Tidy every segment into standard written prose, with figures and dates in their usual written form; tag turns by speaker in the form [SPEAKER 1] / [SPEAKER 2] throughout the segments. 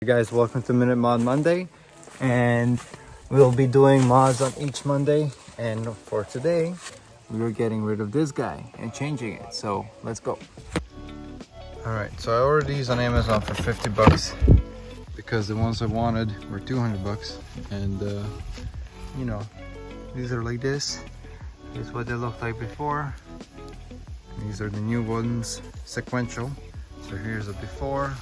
[SPEAKER 1] Hey guys, welcome to Minute Mod Monday, and we'll be doing mods on each Monday. And for today, we're getting rid of this guy and changing it. So let's go. All right, so I ordered these on Amazon for 50 bucks because the ones I wanted were 200 bucks. And you know, these are like this. This is what they looked like before. These are the new ones, sequential. So here's the before.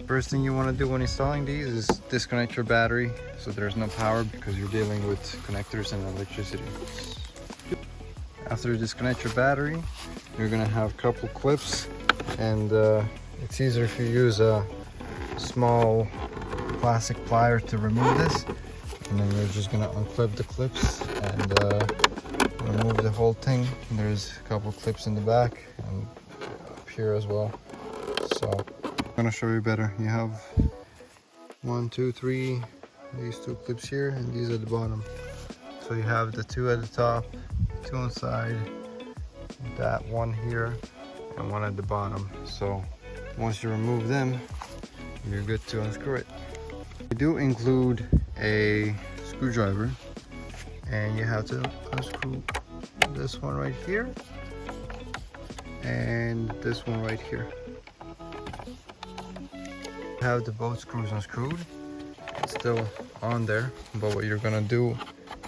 [SPEAKER 1] First thing you want to do when installing these is disconnect your battery so there's no power, because you're dealing with connectors and electricity. After you disconnect your battery, you're gonna have a couple clips, and it's easier if you use a small plastic plier to remove this, and then you're just gonna unclip the clips and remove the whole thing. And there's a couple clips in the back and up here as well. So I'm gonna show you better. You have 1, 2, 3, these two clips here, and these at the bottom. So you have the two at the top, two on the side, that one here, and one at the bottom. So once you remove them, you're good to unscrew it. We do include a screwdriver, and you have to unscrew this one right here and this one right here. Have the both screws unscrewed. It's still on there, but what you're gonna do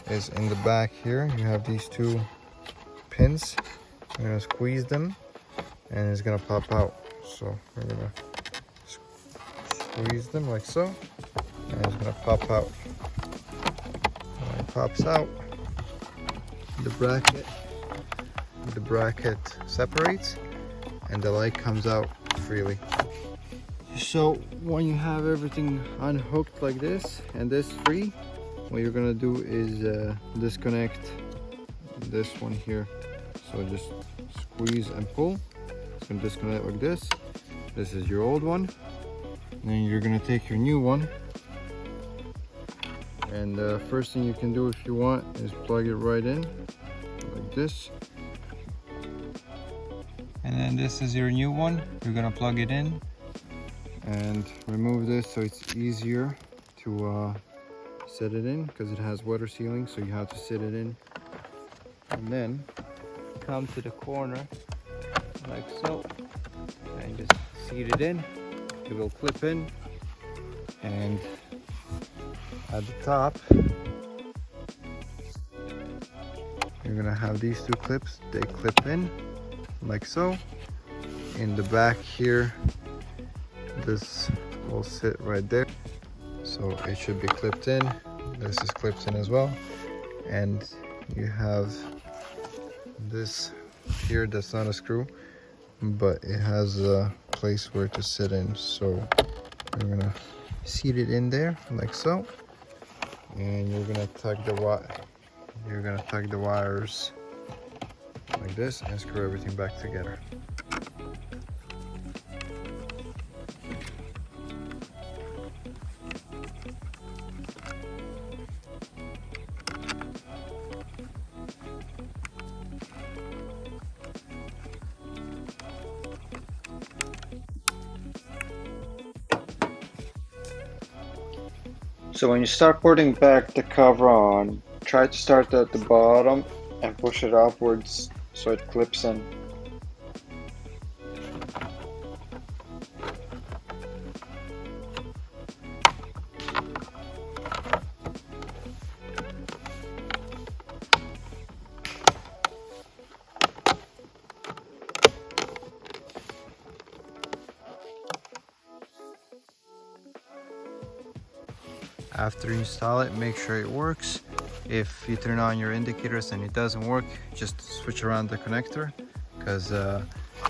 [SPEAKER 1] is in the back here you have these two pins. You're gonna squeeze them and it's gonna pop out. So we're gonna squeeze them like so, and it's gonna pop out. When it pops out, the bracket separates and the light comes out freely. So when you have everything unhooked like this and this free, what you're gonna do is disconnect this one here. So just squeeze and pull. It's gonna disconnect like this. This is your old one. And then you're gonna take your new one. And the first thing you can do if you want is plug it right in like this. And then this is your new one. You're gonna plug it in and remove this so it's easier to set it in, because it has water sealing, so you have to sit it in. And then come to the corner like so and just seat it in. It will clip in, and at the top you're gonna have these two clips. They clip in like so. In the back here, this will sit right there, so it should be clipped in. This is clipped in as well, and you have this here that's not a screw, but it has a place where to sit in. So you're gonna seat it in there like so, and you're gonna tug the wires like this and screw everything back together. So when you start putting back the cover on, try to start at the bottom and push it upwards so it clips in. After you install it, make sure it works. If you turn on your indicators and it doesn't work, just switch around the connector, because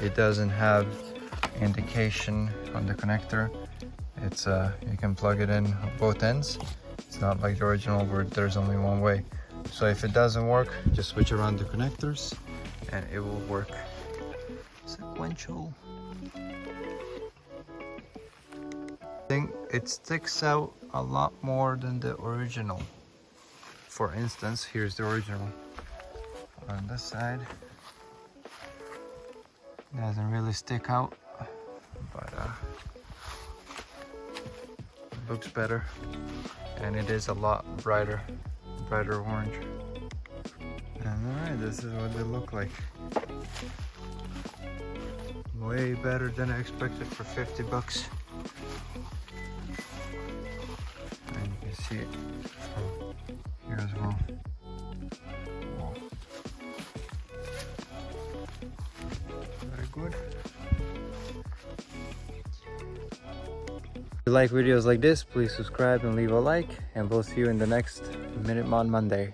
[SPEAKER 1] it doesn't have indication on the connector. It's you can plug it in on both ends. It's not like the original where there's only one way. So if it doesn't work, just switch around the connectors and it will work. Sequential. It sticks out a lot more than the original. For instance, here's the original. On this side, it doesn't really stick out, but looks better, and it is a lot brighter orange. And alright, this is what they look like. Way better than I expected for 50 bucks. And you can see it from here as well. Wow. Very good. If you like videos like this, please subscribe and leave a like, and we'll see you in the next Minute Mod Monday.